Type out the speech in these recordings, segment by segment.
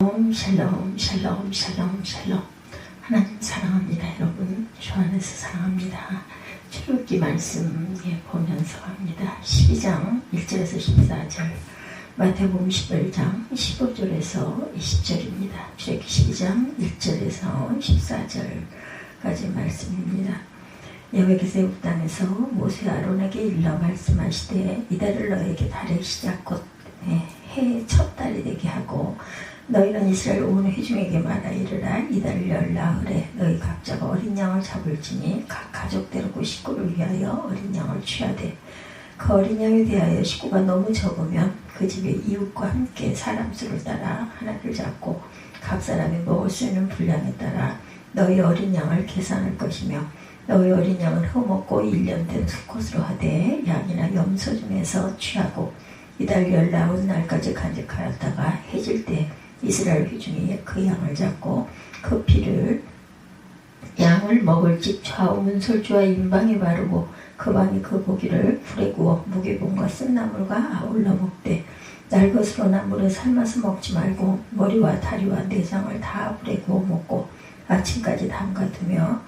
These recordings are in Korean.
샬롬 샬롬 샬롬 샬롬. 하나님 사랑합니다. 여러분 주 안에서 사랑합니다. 출애굽기 말씀 보면서 합니다. 12장 1절에서 14절, 마태복음 11장 15절에서 20절입니다. 출애굽기 12장 1절에서 14절까지 말씀입니다. 여호와께서 애굽 땅에서 모세 아론에게 일러 말씀하시되 이달을 너에게 달의 시작 곧 해의 첫 달이 되게 하고 너희는 이스라엘 온 회중에게 말하 이르라. 이달 열 나흘에 너희 각자가 어린 양을 잡을지니 각 가족대로 그 식구를 위하여 어린 양을 취하되 그 어린 양에 대하여 식구가 너무 적으면 그 집의 이웃과 함께 사람 수를 따라 하나를 잡고 각 사람이 먹을 수 있는 분량에 따라 너희 어린 양을 계산할 것이며 너희 어린 양을 허먹고 1년 된 수컷으로 하되 양이나 염소 중에서 취하고 이달 열 나흘 날까지 간직하였다가 해질 때 이스라엘 회중이 그 양을 잡고 그 피를 양을 먹을 집 좌우 문설주와 인방에 바르고 그 방이 그 고기를 불에 구워 무게봉과 쓴나물과 아울러 먹되 날 것으로 나물에 삶아서 먹지 말고 머리와 다리와 내장을 다 불에 구워 먹고 아침까지 담가두며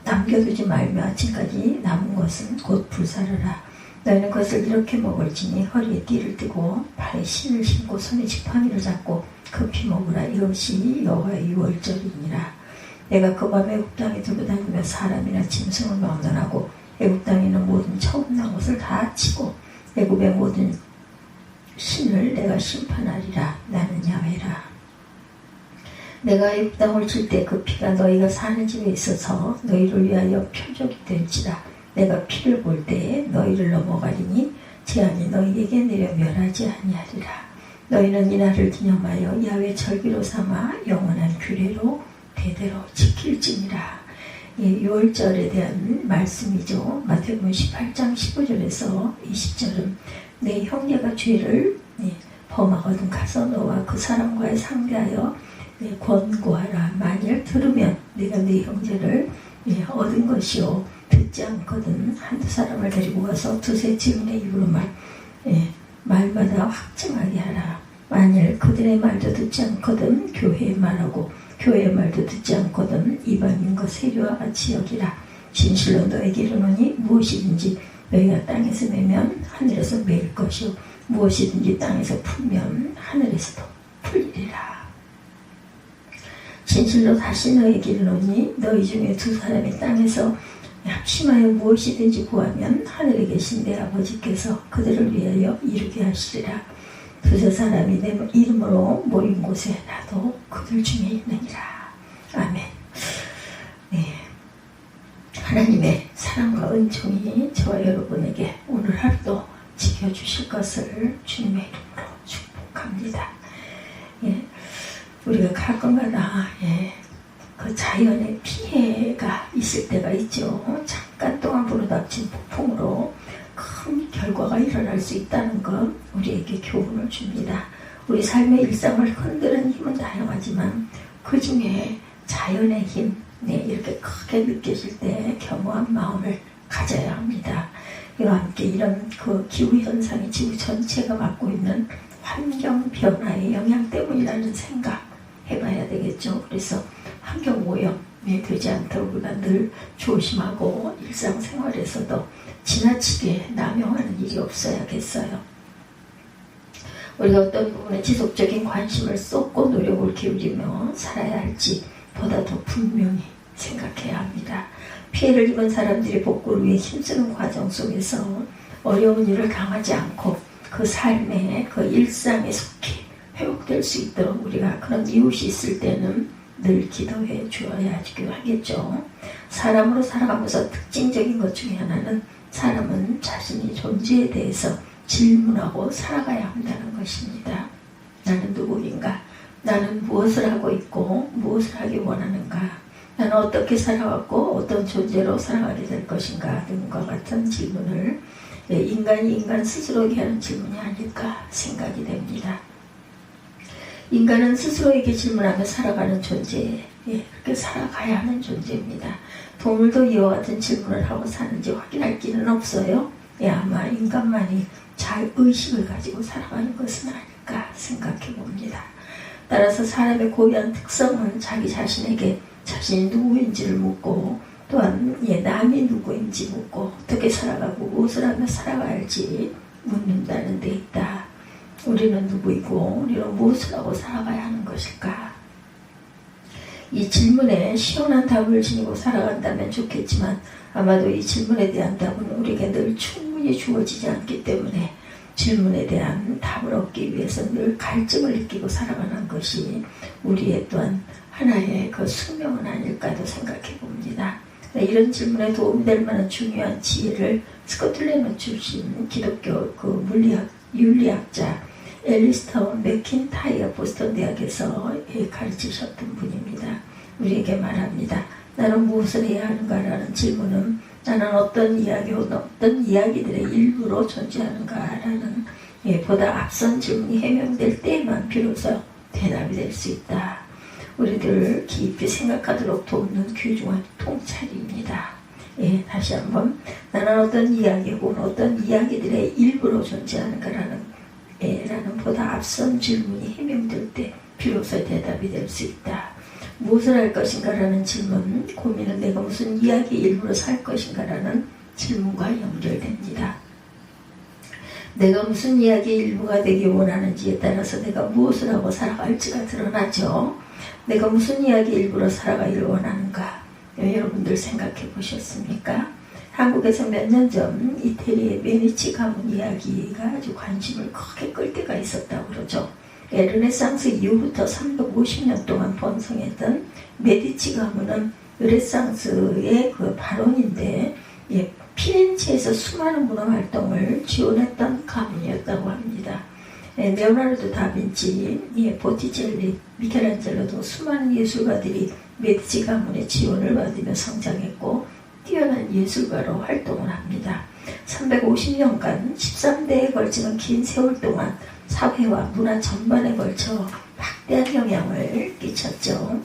남겨두지 말며 아침까지 남은 것은 곧 불사르라. 너희는 그것을 이렇게 먹을지니 허리에 띠를 띠고 발에 신을 신고 손에 지팡이를 잡고 급히 먹으라. 이것이 여호와의 유월절이니라. 내가 그 밤에 애굽 땅에 들고 다니며 사람이나 짐승을 막론하고 애굽 땅에 있는 모든 처음 난 것을 다 치고 애굽의 모든 신을 내가 심판하리라. 나는 야훼라. 내가 애굽 땅을 칠 때 그 피가 너희가 사는 집에 있어서 너희를 위하여 표적이 될지라. 내가 피를 볼 때에 너희를 넘어가리니 재앙이 너희에게 내려 멸하지 아니하리라. 너희는 이날을 기념하여 야훼 절기로 삼아 영원한 규례로 대대로 지킬지니라. 유월절에 대한 말씀이죠. 마태복음 18장 15절에서 20절은 내 형제가 죄를 범하거든 가서 너와 그 사람과의 상대하여 권고하라. 만일 들으면 내가 네 형제를 얻은 것이요 듣지 않거든 한두 사람을 데리고 가서 두세 증인의 입으로 말마다 확증하게 하라. 만일 그들의 말도 듣지 않거든 교회의 말하고 교회의 말도 듣지 않거든 이방인과 세류와 같이 여기라. 진실로 너에게 이르노니 무엇이든지 너희가 땅에서 매면 하늘에서 매일 것이요 무엇이든지 땅에서 풀면 하늘에서도 풀리리라. 진실로 다시 너에게 이르노니 너희 중에 두 사람이 땅에서 합심하여 무엇이든지 구하면 하늘에 계신 내 아버지께서 그들을 위하여 이루게 하시리라. 두세 사람이 내 이름으로 모인 곳에 나도 그들 중에 있느니라. 아멘. 하나님의 사랑과 은총이 저와 여러분에게 오늘 하루도 지켜주실 것을 주님의 이름으로 축복합니다. 우리가 가끔가다 그 자연의 피해가 있을 때가 있죠. 잠깐 동안 불어닥친 폭풍으로 큰 결과가 일어날 수 있다는 것 우리에게 교훈을 줍니다. 우리 삶의 일상을 흔드는 힘은 다양하지만 그 중에 자연의 힘 이렇게 크게 느껴질 때 겸허한 마음을 가져야 합니다. 이와 함께 이런 그 기후현상이 지구 전체가 맡고 있는 환경 변화의 영향 때문이라는 생각 해봐야 되겠죠. 그래서 환경오염이 되지 않도록 우리가 늘 조심하고 일상생활에서도 지나치게 남용하는 일이 없어야겠어요. 우리가 어떤 부분에 지속적인 관심을 쏟고 노력을 기울이며 살아야 할지 보다 더 분명히 생각해야 합니다. 피해를 입은 사람들이 복구를 위해 힘쓰는 과정 속에서 어려운 일을 당하지 않고 그 삶의 그 일상에 속히 회복될 수 있도록 우리가 그런 이웃이 있을 때는 늘 기도해 주어야 하겠죠. 사람으로 살아가면서 특징적인 것 중에 하나는 사람은 자신이 존재에 대해서 질문하고 살아가야 한다는 것입니다. 나는 누구인가? 나는 무엇을 하고 있고 무엇을 하기 원하는가? 나는 어떻게 살아왔고 어떤 존재로 살아가게 될 것인가? 등과 같은 질문을 인간이 인간 스스로에게 하는 질문이 아닐까 생각이 됩니다. 인간은 스스로에게 질문하며 살아가는 존재예요. 그렇게 살아가야 하는 존재입니다. 동물도 이와 같은 질문을 하고 사는지 확인할 길은 없어요. 아마 인간만이 잘 의식을 가지고 살아가는 것은 아닐까 생각해 봅니다. 따라서 사람의 고유한 특성은 자기 자신에게 자신이 누구인지를 묻고 또한 남이 누구인지 묻고 어떻게 살아가고 무엇을 하며 살아가야 할지 묻는다는 데 있다. 우리는 누구이고 우리는 무엇을 하고 살아가야 하는 것일까? 이 질문에 시원한 답을 지니고 살아간다면 좋겠지만 아마도 이 질문에 대한 답은 우리에게 늘 충분히 주어지지 않기 때문에 질문에 대한 답을 얻기 위해서 늘 갈증을 느끼고 살아가는 것이 우리의 또한 하나의 그 숙명은 아닐까도 생각해 봅니다. 이런 질문에 도움이 될 만한 중요한 지혜를 스코틀랜드 출신 기독교 그 물리학, 윤리학자 앨리스터 맥킨타이어 보스턴 대학에서 가르치셨던 분입니다. 우리에게 말합니다. 나는 무엇을 해야 하는가라는 질문은 나는 어떤 이야기로 어떤 이야기들의 일부로 존재하는가라는 보다 앞선 질문이 해명될 때만 비로소 대답이 될 수 있다. 우리들 깊이 생각하도록 돕는 귀중한 통찰입니다. 다시 한번 나는 어떤 이야기고 어떤 이야기들의 일부로 존재하는가라는 라는 보다 앞선 질문이 해명될 때 비로소 대답이 될 수 있다. 무엇을 할 것인가라는 질문, 고민은 내가 무슨 이야기 일부로 살 것인가라는 질문과 연결됩니다. 내가 무슨 이야기 일부가 되기 원하는지에 따라서 내가 무엇을 하고 살아갈지가 드러나죠. 내가 무슨 이야기 일부로 살아가기를 원하는가? 여러분들 생각해 보셨습니까? 한국에서 몇 년 전 이태리의 메디치 가문 이야기가 아주 관심을 크게 끌 때가 있었다고 그러죠. 르네상스 이후부터 350년 동안 번성했던 메디치 가문은 르네상스의 그 발원인데 피렌체에서 수많은 문화활동을 지원했던 가문이었다고 합니다. 레오나르도 다빈치, 보티첼리, 미켈란젤로도 수많은 예술가들이 메디치 가문의 지원을 받으며 성장했고 뛰어난 예술가로 활동을 합니다. 350년간 13대에 걸치는 긴 세월 동안 사회와 문화 전반에 걸쳐 막대한 영향을 끼쳤죠.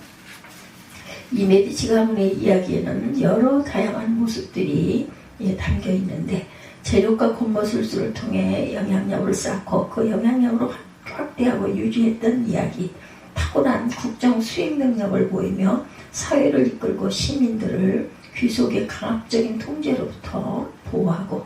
이 메디치 가문의 이야기에는 여러 다양한 모습들이 담겨 있는데 재력과 곤모술수를 통해 영향력을 쌓고 그 영향력으로 확대하고 유지했던 이야기, 탁월한 국정 수행 능력을 보이며 사회를 이끌고 시민들을 귀속의 강압적인 통제로부터 보호하고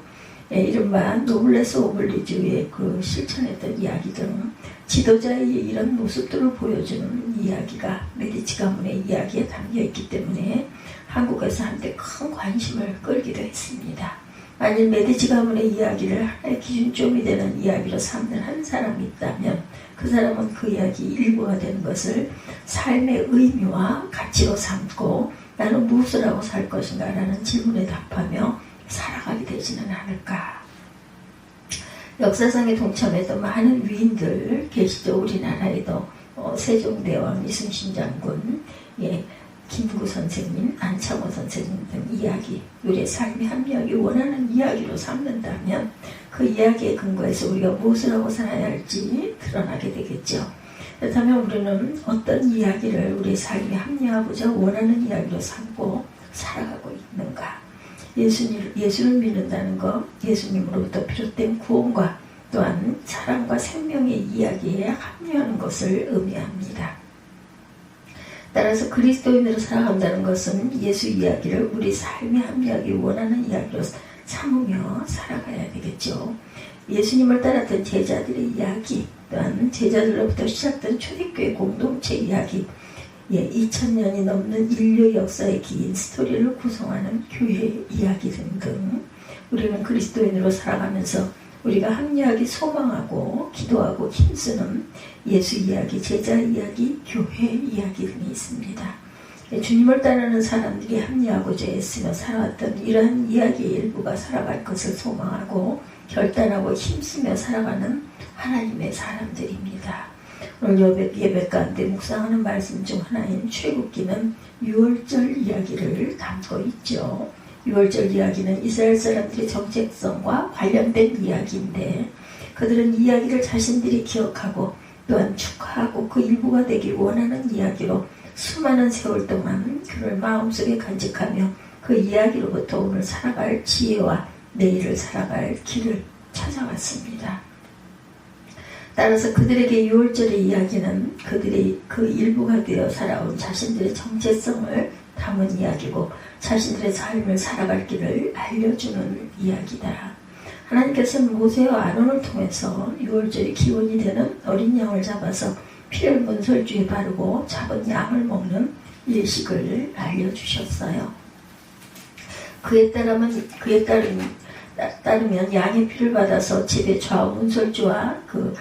이른바 노블레스 오블리주의 그 실천했던 이야기 등 지도자의 이런 모습들을 보여주는 이야기가 메디치 가문의 이야기에 담겨있기 때문에 한국에서 한때 큰 관심을 끌기도 했습니다. 만일 메디치 가문의 이야기를 하나의 기준점이 되는 이야기로 삼는 한 사람이 있다면 그 사람은 그 이야기 일부가 되는 것을 삶의 의미와 가치로 삼고 나는 무엇을 하고 살 것인가 라는 질문에 답하며 살아가게 되지는 않을까. 역사상에 동참했던 많은 위인들 계시죠. 우리나라에도 세종대왕, 이순신 장군, 김구 선생님, 안창호 선생님 등 이야기, 우리의 삶의 합리학이 원하는 이야기로 삼는다면 그 이야기에 근거해서 우리가 무엇을 하고 살아야 할지 드러나게 되겠죠. 그렇다면 우리는 어떤 이야기를 우리 삶에 합리화하고자 원하는 이야기로 삼고 살아가고 있는가? 예수를 믿는다는 것, 예수님으로부터 비롯된 구원과 또한 사랑과 생명의 이야기에 합류하는 것을 의미합니다. 따라서 그리스도인으로 살아간다는 것은 예수 이야기를 우리 삶에 합류하기 원하는 이야기로 삼으며 살아가야 되겠죠. 예수님을 따랐던 제자들의 이야기, 또한 제자들로부터 시작된 초대교회 공동체 이야기, 2000년이 넘는 인류 역사의 긴 스토리를 구성하는 교회 이야기 등등 우리는 그리스도인으로 살아가면서 우리가 합리하게 소망하고 기도하고 힘쓰는 예수 이야기, 제자 이야기, 교회 이야기 등이 있습니다. 주님을 따르는 사람들이 합리하고자 애쓰며 살아왔던 이러한 이야기의 일부가 살아갈 것을 소망하고 결단하고 힘쓰며 살아가는 하나님의 사람들입니다. 오늘 예배 가운데 묵상하는 말씀 중 하나인 출애굽기는 유월절 이야기를 담고 있죠. 유월절 이야기는 이스라엘 사람들의 정체성과 관련된 이야기인데 그들은 이야기를 자신들이 기억하고 또한 축하하고 그 일부가 되길 원하는 이야기로 수많은 세월 동안 그를 마음속에 간직하며 그 이야기로부터 오늘 살아갈 지혜와 내일을 살아갈 길을 찾아왔습니다. 따라서 그들에게 6월절의 이야기는 그들이 그 일부가 되어 살아온 자신들의 정체성을 담은 이야기고 자신들의 삶을 살아갈 길을 알려주는 이야기다. 하나님께서는 모세와 아론을 통해서 6월절이 기원이 되는 어린 양을 잡아서 피를 문설주에 바르고 잡은 양을 먹는 예식을 알려주셨어요. 그에 따르면 양의 피를 받아서 집의 좌우 문설주와 그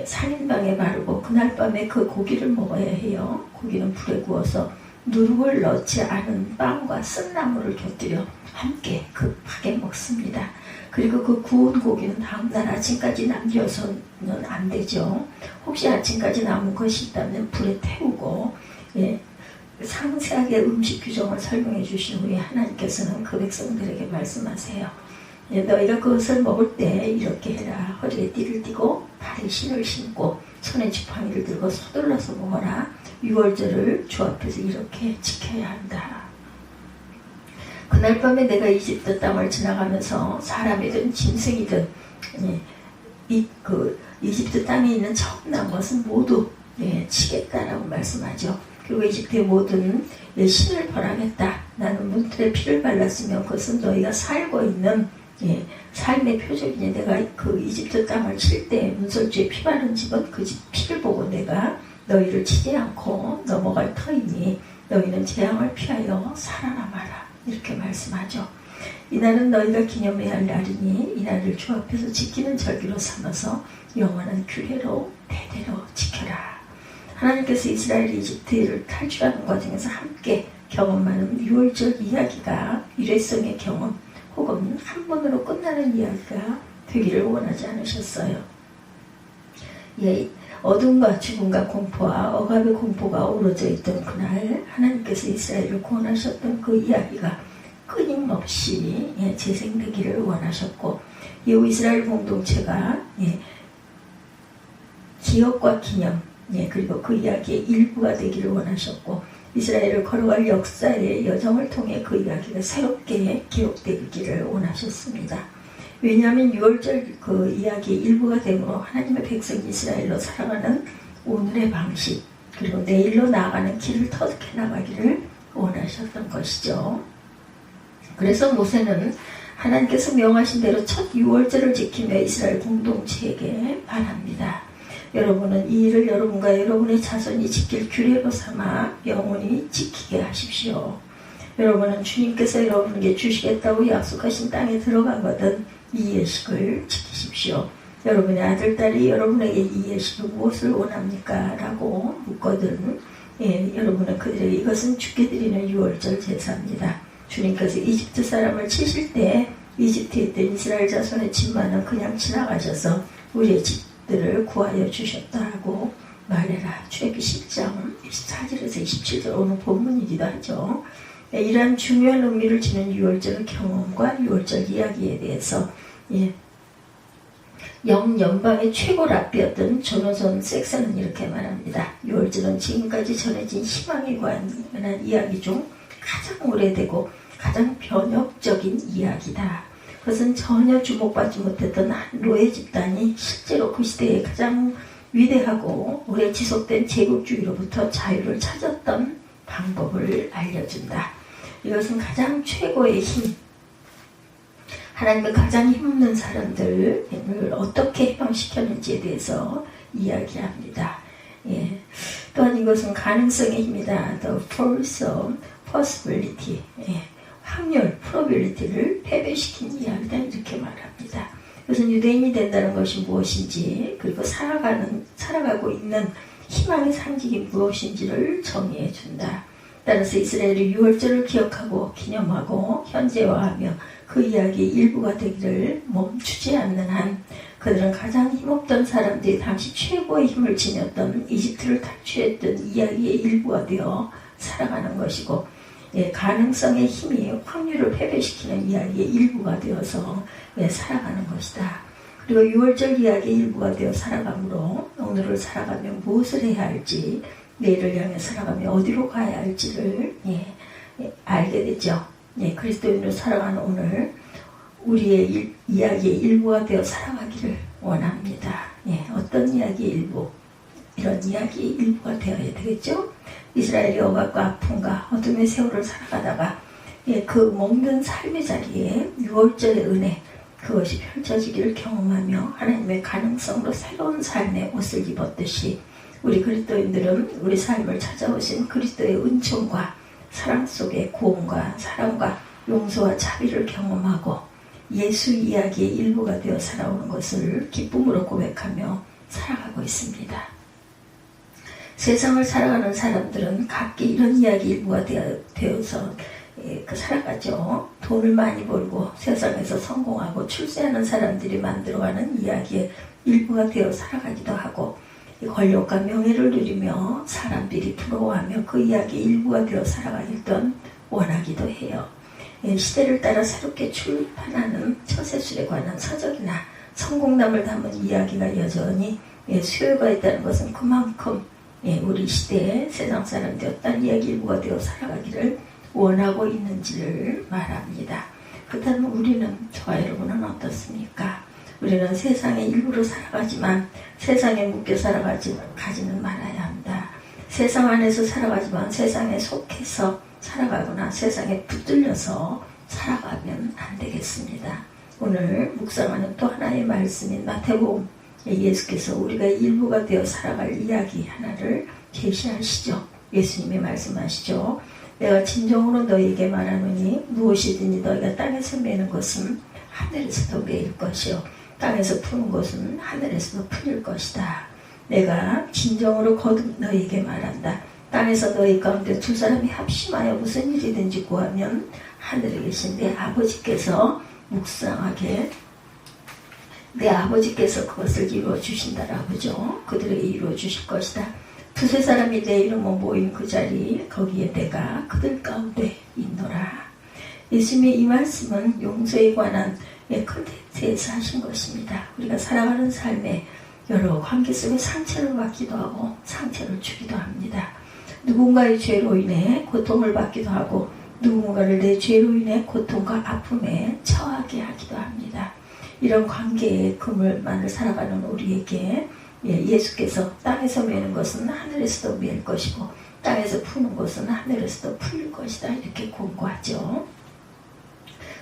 상인방에 바르고 그날 밤에 그 고기를 먹어야 해요. 고기는 불에 구워서 누룩을 넣지 않은 빵과 쓴나물을 곁들여 함께 급하게 먹습니다. 그리고 그 구운 고기는 다음날 아침까지 남겨서는 안 되죠. 혹시 아침까지 남은 것이 있다면 불에 태우고 상세하게 음식 규정을 설명해 주신 후에 하나님께서는 그 백성들에게 말씀하세요. 너희가 그것을 먹을 때 이렇게 해라. 허리에 띠를 띠고 발에 신을 신고 손에 지팡이를 들고 서둘러서 먹어라. 6월절을 주 앞에서 이렇게 지켜야 한다. 그날 밤에 내가 이집트 땅을 지나가면서 사람이든 짐승이든 이집트 땅에 있는 처음 난 것은 모두 치겠다라고 말씀하죠. 그리고 이집트의 모든 신을 벌하겠다. 나는 문틀에 피를 발랐으면 그것은 너희가 살고 있는 삶의 표적이니 내가 그 이집트 땅을 칠 때 문설주에 피 바른 집은 그 집 피를 보고 내가 너희를 치지 않고 넘어갈 터이니 너희는 재앙을 피하여 살아남아라. 이렇게 말씀하죠. 이날은 너희가 기념해야 할 날이니 이 날을 주 앞에서 지키는 절기로 삼아서 영원한 규례로 대대로 지켜라. 하나님께서 이스라엘이 이집트를 탈출하는 과정에서 함께 경험하는 6월절 이야기가 일회성의 경험 혹은 한 번으로 끝나는 이야기가 되기를 원하지 않으셨어요. 어둠과 죽음과 공포와 억압의 공포가 우러져 있던 그날 하나님께서 이스라엘을 구원하셨던 그 이야기가 끊임없이 재생되기를 원하셨고 이후 이스라엘 공동체가 기억과 기념 그리고 그 이야기의 일부가 되기를 원하셨고 이스라엘을 걸어갈 역사의 여정을 통해 그 이야기가 새롭게 기록되기를 원하셨습니다. 왜냐하면 6월절 그 이야기의 일부가 되므로 하나님의 백성 이스라엘로 살아가는 오늘의 방식 그리고 내일로 나아가는 길을 터득해 나가기를 원하셨던 것이죠. 그래서 모세는 하나님께서 명하신 대로 첫 6월절을 지키며 이스라엘 공동체에게 말합니다. 여러분은 이 일을 여러분과 여러분의 자손이 지킬 규례로 삼아 영원히 지키게 하십시오. 여러분은 주님께서 여러분에게 주시겠다고 약속하신 땅에 들어가거든 이 예식을 지키십시오. 여러분의 아들, 딸이 여러분에게 이 예식을 무엇을 원합니까? 라고 묻거든 여러분은 그들에게 이것은 주께 드리는 6월절 제사입니다. 주님께서 이집트 사람을 치실 때 이집트에 있던 이스라엘 자손의 집만은 그냥 지나가셔서 우리의 집들을 구하여 주셨다고 말해라. 출애굽기 10장 24절에서 27절 오늘 본문이기도 하죠. 이러한 중요한 의미를 지닌 6월절 경험과 6월절 이야기에 대해서 영연방의 최고 랍비였던 조너선 섹슨은 이렇게 말합니다. 6월절은 지금까지 전해진 희망에 관한 이야기 중 가장 오래되고 가장 변혁적인 이야기다. 그것은 전혀 주목받지 못했던 한 노예 집단이 실제로 그 시대에 가장 위대하고 오래 지속된 제국주의로부터 자유를 찾았던 방법을 알려준다. 이것은 가장 최고의 힘, 하나님의 가장 힘없는 사람들을 어떻게 해방시켰는지에 대해서 이야기합니다. 또한 이것은 가능성의 힘이다. The force of possibility. 확률, probability를 패배시킨 이야기다. 이렇게 말합니다. 이것은 유대인이 된다는 것이 무엇인지 그리고 살아가고 있는 희망의 상징이 무엇인지를 정의해 준다. 따라서 이스라엘이 6월절을 기억하고 기념하고 현재화하며 그 이야기의 일부가 되기를 멈추지 않는 한 그들은 가장 힘없던 사람들이 당시 최고의 힘을 지녔던 이집트를 탈출했던 이야기의 일부가 되어 살아가는 것이고 가능성의 힘이 확률을 패배시키는 이야기의 일부가 되어서 살아가는 것이다. 그리고 6월절 이야기의 일부가 되어 살아가므로 오늘을 살아가며 무엇을 해야 할지 내일을 향해 살아가며 어디로 가야 할지를 알게 되죠. 그리스도인으로 살아가는 오늘 우리의 이야기의 일부가 되어 살아가기를 원합니다. 어떤 이야기 일부, 이런 이야기 일부가 되어야 되겠죠. 이스라엘이 억압과 아픔과 어둠의 세월을 살아가다가 그 먹는 삶의 자리에 유월절의 은혜, 그것이 펼쳐지기를 경험하며 하나님의 가능성으로 새로운 삶의 옷을 입었듯이 우리 그리스도인들은 우리 삶을 찾아오신 그리스도의 은총과 사랑 속에 구원과 사랑과 용서와 자비를 경험하고 예수 이야기의 일부가 되어 살아오는 것을 기쁨으로 고백하며 살아가고 있습니다. 세상을 살아가는 사람들은 각기 이런 이야기 일부가 되어서 살아가죠. 돈을 많이 벌고 세상에서 성공하고 출세하는 사람들이 만들어가는 이야기의 일부가 되어 살아가기도 하고, 권력과 명예를 누리며 사람들이 부러워하며 그 이야기의 일부가 되어 살아가길 또한 원하기도 해요. 시대를 따라 새롭게 출판하는 처세술에 관한 서적이나 성공담을 담은 이야기가 여전히 수요가 있다는 것은 그만큼 우리 시대의 세상 사람들이 어떤 이야기 일부가 되어 살아가기를 원하고 있는지를 말합니다. 그렇다면 우리는, 저와 여러분은 어떻습니까? 우리는 세상의 일부로 살아가지만 세상에 묶여 가지는 말아야 한다. 세상 안에서 살아가지만 세상에 속해서 살아가거나 세상에 붙들려서 살아가면 안 되겠습니다. 오늘 묵상하는 또 하나의 말씀인 마태복음, 예수께서 우리가 일부가 되어 살아갈 이야기 하나를 계시하시죠. 예수님이 말씀하시죠. 내가 진정으로 너희에게 말하노니 무엇이든지 너희가 땅에서 매는 것은 하늘에서도 매일 것이요 땅에서 푸는 것은 하늘에서도 풀릴 것이다. 내가 진정으로 거듭 너희에게 말한다. 땅에서 너희 가운데 두 사람이 합심하여 무슨 일이든지 구하면 하늘에 계신 내 아버지께서 묵상하게 내 아버지께서 그것을 이루어 주신다라고 하죠. 그들에게 이루어 주실 것이다. 두세 사람이 내 이름으로 모인 그 자리, 거기에 내가 그들 가운데 있노라. 예수님의 이 말씀은 용서에 관한 컨텐츠에서 하신 것입니다. 우리가 살아가는 삶에 여러 관계 속에 상처를 받기도 하고 상처를 주기도 합니다. 누군가의 죄로 인해 고통을 받기도 하고 누군가를 내 죄로 인해 고통과 아픔에 처하게 하기도 합니다. 이런 관계의 그물만을 살아가는 우리에게 예수께서 땅에서 매는 것은 하늘에서도 맬 것이고 땅에서 푸는 것은 하늘에서도 풀릴 것이다, 이렇게 권고하죠.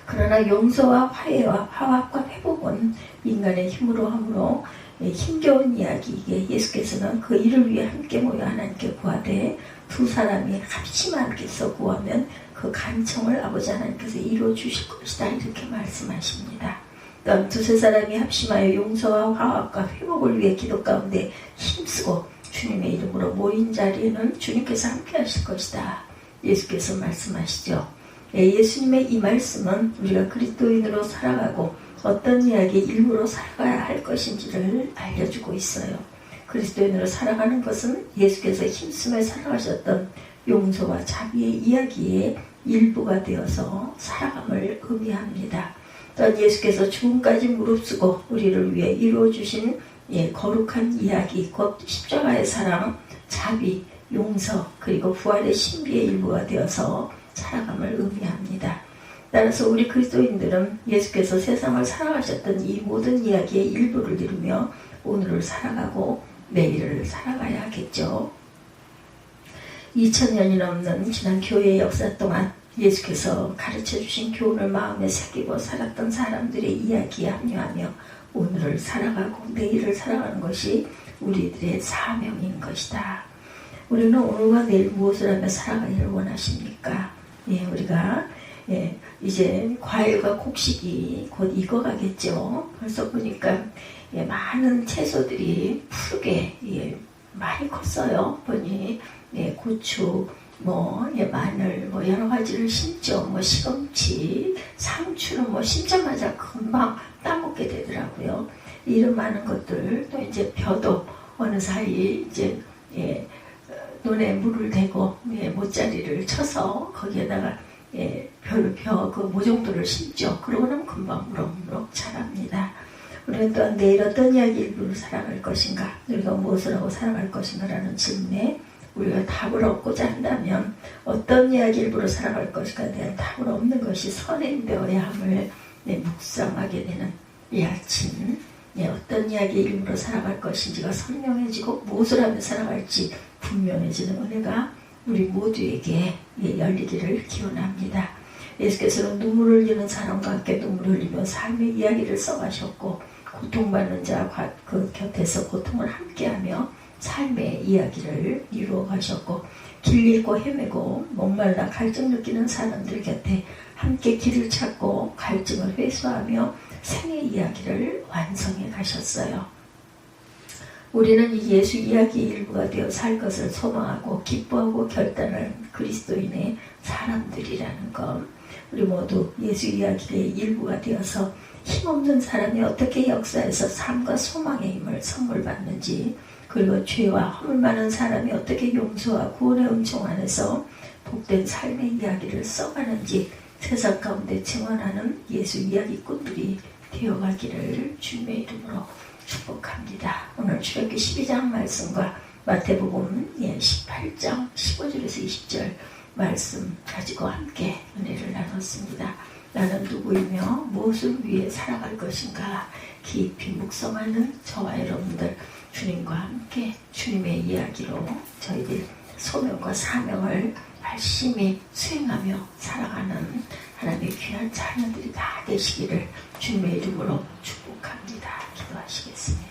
그러나 용서와 화해와 화합과 회복은 인간의 힘으로 함으로 힘겨운 이야기이기에 예수께서는 그 일을 위해 함께 모여 하나님께 구하되 두 사람이 합심하게서 구하면 그 간청을 아버지 하나님께서 이루어 주실 것이다, 이렇게 말씀하십니다. 또한 두세 사람이 합심하여 용서와 화합과 회복을 위해 기도 가운데 힘쓰고 주님의 이름으로 모인 자리에는 주님께서 함께 하실 것이다, 예수께서 말씀하시죠. 예수님의 이 말씀은 우리가 그리스도인으로 살아가고 어떤 이야기의 일부로 살아가야 할 것인지를 알려주고 있어요. 그리스도인으로 살아가는 것은 예수께서 힘쓰며 살아가셨던 용서와 자비의 이야기의 일부가 되어서 살아감을 의미합니다. 또한 예수께서 죽음까지 무릅쓰고 우리를 위해 이루어주신 거룩한 이야기, 곧 십자가의 사랑, 자비, 용서, 그리고 부활의 신비의 일부가 되어서 살아감을 의미합니다. 따라서 우리 그리스도인들은 예수께서 세상을 살아가셨던 이 모든 이야기의 일부를 이루며 오늘을 살아가고 내일을 살아가야 하겠죠. 2000년이 넘는 지난 교회의 역사 동안 예수께서 가르쳐주신 교훈을 마음에 새기고 살았던 사람들의 이야기에 합류하며 오늘을 살아가고 내일을 살아가는 것이 우리들의 사명인 것이다. 우리는 오늘과 내일 무엇을 하며 살아가기를 원하십니까? 우리가 이제 과일과 곡식이 곧 익어가겠죠. 벌써 보니까 많은 채소들이 푸르게 많이 컸어요. 보니 고추, 마늘, 여러 가지를 심죠. 시금치, 상추는 심자마자 금방 따먹게 되더라고요. 이런 많은 것들, 또 이제 벼도 어느 사이 이제 논에 물을 대고 모짜리를 쳐서 거기에다가 그 모종들을 심죠. 그러고는 금방 무럭무럭 자랍니다. 우리는 또한 내일 어떤 이야기 일부를 살아갈 것인가, 우리가 무엇을 하고 살아갈 것인가라는 질문에 우리가 답을 얻고자 한다면 어떤 이야기 일부로 살아갈 것인가에 대한 답을 얻는 것이 선행되어야 함을 묵상하게 되는 이 아침, 어떤 이야기의 일부로 살아갈 것인지가 선명해지고 무엇을 하며 살아갈지 분명해지는 은혜가 우리 모두에게 열리기를 기원합니다. 예수께서는 눈물을 흘리는 사람과 함께 눈물을 흘리며 삶의 이야기를 써가셨고 고통받는 자 그 곁에서 고통을 함께하며 삶의 이야기를 이루어 가셨고 길 잃고 헤매고 목말라 갈증 느끼는 사람들 곁에 함께 길을 찾고 갈증을 회수하며 생의 이야기를 완성해 가셨어요. 우리는 이 예수 이야기의 일부가 되어 살 것을 소망하고 기뻐하고 결단하는 그리스도인의 사람들이라는 것, 우리 모두 예수 이야기의 일부가 되어서 힘없는 사람이 어떻게 역사에서 삶과 소망의 힘을 선물 받는지, 그리고 죄와 허물 많은 사람이 어떻게 용서와 구원의 은총 안에서 복된 삶의 이야기를 써가는지 세상 가운데 증언하는 예수 이야기꾼들이 되어가기를 주님의 이름으로 축복합니다. 오늘 출애굽기 12장 말씀과 마태복음 18장 15절에서 20절 말씀 가지고 함께 은혜를 나눴습니다. 나는 누구이며 무엇을 위해 살아갈 것인가 깊이 묵상하는 저와 여러분들, 주님과 함께 주님의 이야기로 저희들 소명과 사명을 열심히 수행하며 살아가는 하나님의 귀한 자녀들이 다 되시기를 주님의 이름으로 축복합니다. 기도하시겠습니다.